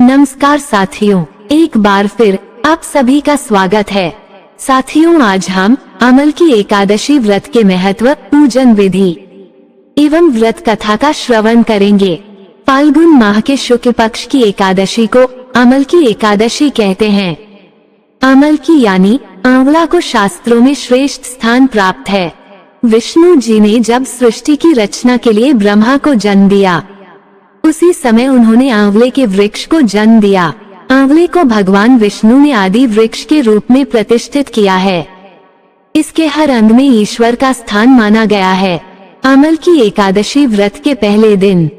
नमस्कार साथियों, एक बार फिर आप सभी का स्वागत है। साथियों, आज हम अमल की एकादशी व्रत के महत्व, पूजन विधि एवं व्रत कथा का श्रवण करेंगे। फाल्गुन माह के शुक्ल पक्ष की एकादशी को अमल की एकादशी कहते हैं। अमल की यानी आंवला को शास्त्रों में श्रेष्ठ स्थान प्राप्त है। विष्णु जी ने जब सृष्टि की रचना के लिए ब्रह्मा को जन्म दिया, उसी समय उन्होंने आंवले के वृक्ष को जन्म दिया। आंवले को भगवान विष्णु ने आदि वृक्ष के रूप में प्रतिष्ठित किया है। इसके हर अंग में ईश्वर का स्थान माना गया है। अमल की एकादशी व्रत के पहले दिन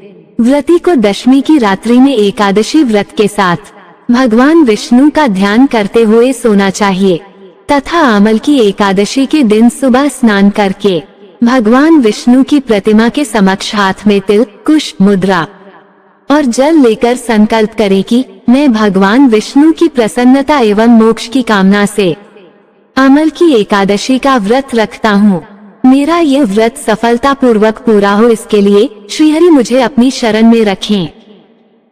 व्रती को दशमी की रात्रि में एकादशी व्रत के साथ भगवान विष्णु का ध्यान करते हुए सोना चाहिए तथा अमल की एकादशी के दिन सुबह स्नान करके भगवान विष्णु की प्रतिमा के समक्ष हाथ में तिल, कुश, मुद्रा और जल लेकर संकल्प करे कि मैं भगवान विष्णु की प्रसन्नता एवं मोक्ष की कामना से अमल की एकादशी का व्रत रखता हूँ। मेरा यह व्रत सफलता पूर्वक पूरा हो, इसके लिए श्रीहरि मुझे अपनी शरण में रखें।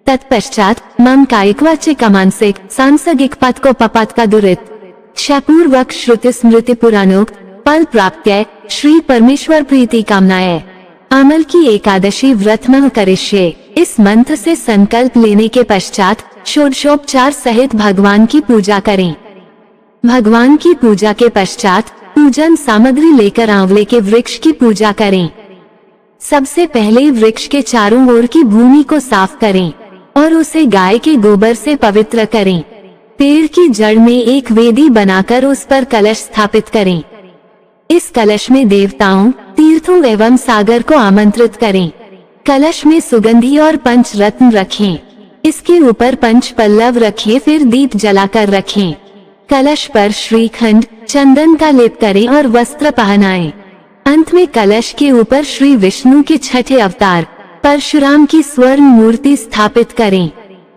तत्पश्चात मम कायिक वाचिक मानसिक सांसगिक पद को पपत का दुरित क्षपूर्वक श्रुति स्मृति पुराणोक्त फल प्राप्त्यै श्री परमेश्वर प्रीति कामनाएं अमल की एकादशी व्रत न करिष्ये। इस मंत्र से संकल्प लेने के पश्चात षोडशोपचार सहित भगवान की पूजा करें। भगवान की पूजा के पश्चात पूजन सामग्री लेकर आंवले के वृक्ष की पूजा करें। सबसे पहले वृक्ष के चारों ओर की भूमि को साफ करें और उसे गाय के गोबर से पवित्र करें। पेड़ की जड़ में एक वेदी बनाकर उस पर कलश स्थापित करें। इस कलश में देवताओं, तीर्थों एवं सागर को आमंत्रित करें। कलश में सुगंधी और पंच रत्न रखें। इसके ऊपर पंच पल्लव रखें, फिर दीप जलाकर रखें। कलश पर श्रीखंड, चंदन का लेप करें और वस्त्र पहनाएं। अंत में कलश के ऊपर श्री विष्णु के छठे अवतार परशुराम की स्वर्ण मूर्ति स्थापित करें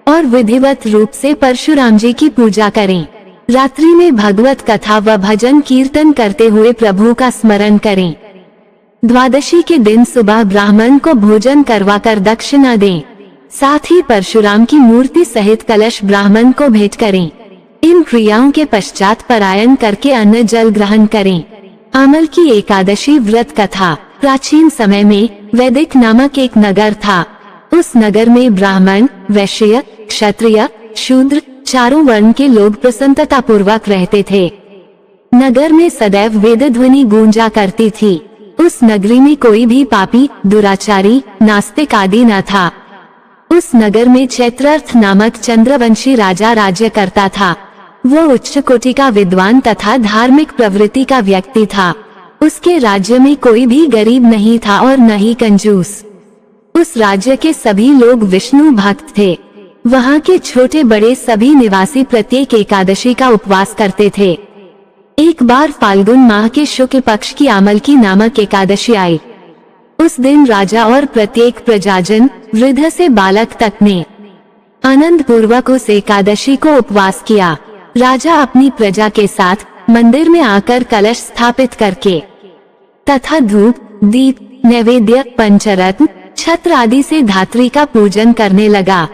और विधिवत रूप से परशुराम जी की पूजा करें। रात्रि में भगवत कथा व भजन कीर्तन करते हुए प्रभु का स्मरण करें। द्वादशी के दिन सुबह ब्राह्मण को भोजन करवाकर दक्षिणा दें। साथ ही परशुराम की मूर्ति सहित कलश ब्राह्मण को भेंट करें। इन क्रियाओं के पश्चात परायण करके अन्न जल ग्रहण करें। अमल की एकादशी व्रत कथा। प्राचीन समय में वैदिक नामक एक नगर था। उस नगर में ब्राह्मण, वैश्य, क्षत्रिय, शूद्र चारों वर्ण के लोग प्रसन्नता पूर्वक रहते थे। नगर में सदैव वेद ध्वनि गूंजा करती थी। उस नगरी में कोई भी पापी, दुराचारी, नास्तिक आदि न था। उस नगर में चैत्रर्थ नामक चंद्रवंशी राजा राज्य करता था। वो उच्च कोटि का विद्वान तथा धार्मिक प्रवृत्ति का व्यक्ति था। उसके राज्य में कोई भी गरीब नहीं था और न ही कंजूस। उस राज्य के सभी लोग विष्णु भक्त थे। वहाँ के छोटे बड़े सभी निवासी प्रत्येक एकादशी का उपवास करते थे। एक बार फाल्गुन माह के शुक्ल पक्ष की अमल की नामक एकादशी आई। उस दिन राजा और प्रत्येक प्रजाजन, वृद्ध से बालक तक ने आनंद पूर्वक उस एकादशी को उपवास किया। राजा अपनी प्रजा के साथ मंदिर में आकर कलश स्थापित करके तथा धूप, दीप, नैवेद्य, पंचरत्न, छत्र आदि से धात्री का पूजन करने लगा।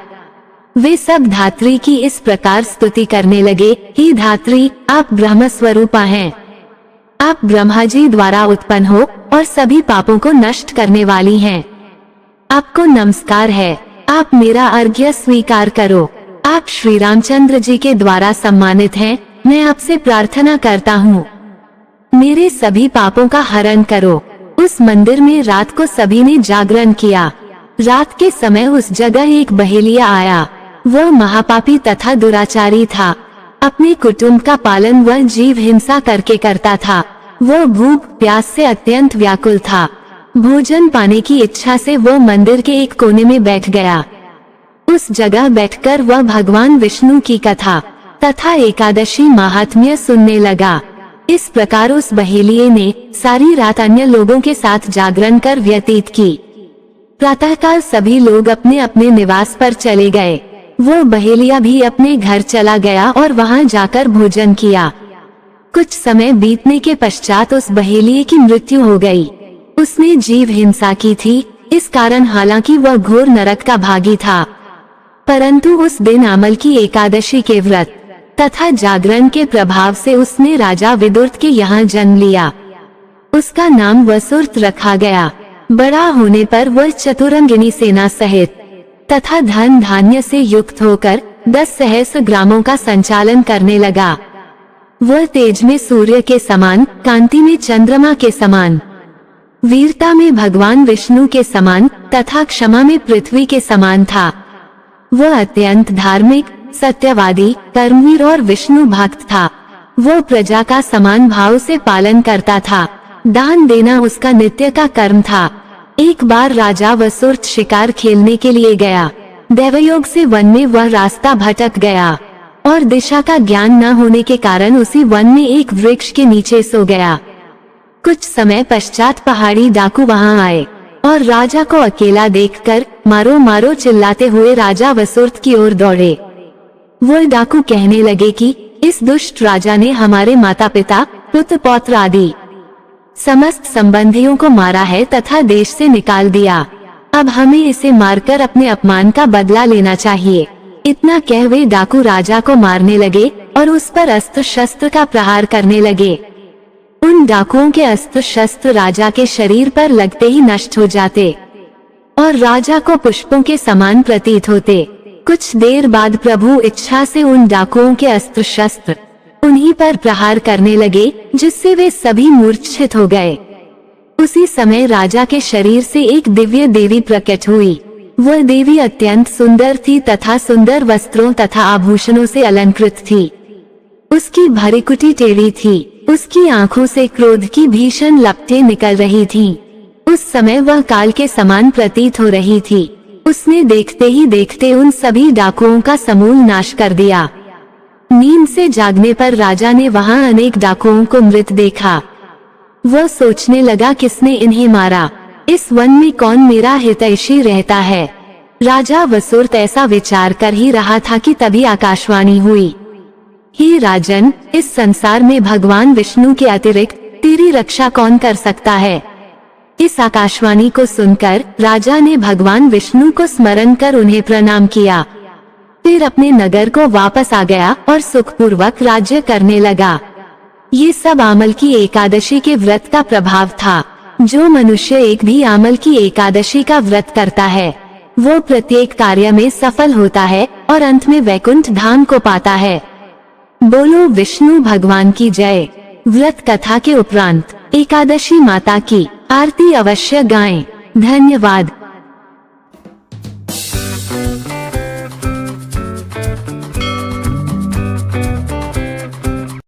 वे सब धात्री की इस प्रकार स्तुति करने लगे, हे धात्री, आप ब्रह्म स्वरूपा हैं। आप ब्रह्मा जी द्वारा उत्पन्न हो और सभी पापों को नष्ट करने वाली हैं। आपको नमस्कार है। आप मेरा अर्घ्य स्वीकार करो। आप श्री रामचंद्र जी के द्वारा सम्मानित हैं। मैं आपसे प्रार्थना करता हूँ, मेरे सभी पापों का हरण करो। उस मंदिर में रात को सभी ने जागरण किया। रात के समय उस जगह एक बहेलिया आया। वह महापापी तथा दुराचारी था। अपने कुटुंब का पालन वह जीव हिंसा करके करता था। वह भूख प्यास से अत्यंत व्याकुल था। भोजन पाने की इच्छा से वह मंदिर के एक कोने में बैठ गया। उस जगह बैठकर वह भगवान विष्णु की कथा तथा एकादशी महात्म्य सुनने लगा। इस प्रकार उस बहेलिये ने सारी रात अन्य लोगों के साथ जागरण कर व्यतीत की। प्रातःकाल सभी लोग अपने अपने निवास पर चले गए। वो बहेलिया भी अपने घर चला गया और वहां जाकर भोजन किया। कुछ समय बीतने के पश्चात उस बहेलिये की मृत्यु हो गई। उसने जीव हिंसा की थी, इस कारण हालांकि वह घोर नरक का भागी था। परंतु उस दिन अमल की एकादशी के व्रत तथा जागरण के प्रभाव से उसने राजा विदुर्त के यहाँ जन्म लिया। उसका नाम वसुर्त रखा गया। बड़ा होने पर वह चतुरंगिनी सेना सहित तथा धन धान्य से युक्त होकर 10 सहस्त्र ग्रामों का संचालन करने लगा। वह तेज में सूर्य के समान, कांति में चंद्रमा के समान, वीरता में भगवान विष्णु के समान तथा क्षमा में पृथ्वी के समान था। वह अत्यंत धार्मिक, सत्यवादी, कर्मवीर और विष्णु भक्त था। वह प्रजा का समान भाव से पालन करता था। दान देना उसका नित्य का कर्म था। एक बार राजा वसुर्त शिकार खेलने के लिए गया। दैवयोग से वन में वह रास्ता भटक गया और दिशा का ज्ञान न होने के कारण उसी वन में एक वृक्ष के नीचे सो गया। कुछ समय पश्चात पहाड़ी डाकू वहां आए और राजा को अकेला देखकर मारो मारो चिल्लाते हुए राजा वसुर्त की ओर दौड़े। वह डाकू कहने लगे कि इस दुष्ट राजा ने हमारे माता पिता, पुत्र पौत्र आदि समस्त संबंधियों को मारा है तथा देश से निकाल दिया। अब हमें इसे मारकर अपने अपमान का बदला लेना चाहिए। इतना कह वे डाकू राजा को मारने लगे और उस पर अस्त्र शस्त्र का प्रहार करने लगे। उन डाकुओं के अस्त्र शस्त्र राजा के शरीर पर लगते ही नष्ट हो जाते और राजा को पुष्पों के समान प्रतीत होते। कुछ देर बाद प्रभु इच्छा से उन डाकुओं के अस्त्र शस्त्र उन्हीं पर प्रहार करने लगे, जिससे वे सभी मूर्छित हो गए। उसी समय राजा के शरीर से एक दिव्य देवी प्रकट हुई। वह देवी अत्यंत सुंदर थी तथा सुंदर वस्त्रों तथा आभूषणों से अलंकृत थी। उसकी भरिकुटी टेढ़ी थी। उसकी आंखों से क्रोध की भीषण लपटें निकल रही थीं। उस समय वह काल के समान प्रतीत हो रही थी। उसने देखते ही देखते उन सभी डाकुओं का समूल नाश कर दिया। नींद से जागने पर राजा ने वहां अनेक डाकुओं को मृत देखा। वह सोचने लगा, किसने इन्हें मारा? इस वन में कौन मेरा हितैषी रहता है? राजा वसुर्त ऐसा विचार कर ही रहा था कि तभी आकाशवाणी हुई। हे राजन, इस संसार में भगवान विष्णु के अतिरिक्त तेरी रक्षा कौन कर सकता है? इस आकाशवाणी को सुनकर राजा ने भगवान विष्णु को स्मरण कर उन्हें प्रणाम किया। फिर अपने नगर को वापस आ गया और सुखपूर्वक राज्य करने लगा। ये सब आमल की एकादशी के व्रत का प्रभाव था। जो मनुष्य एक भी आमल की एकादशी का व्रत करता है, वो प्रत्येक कार्य में सफल होता है और अंत में वैकुंठ धाम को पाता है। बोलो विष्णु भगवान की जय। व्रत कथा के उपरांत एकादशी माता की आरती अवश्य गाएं। धन्यवाद।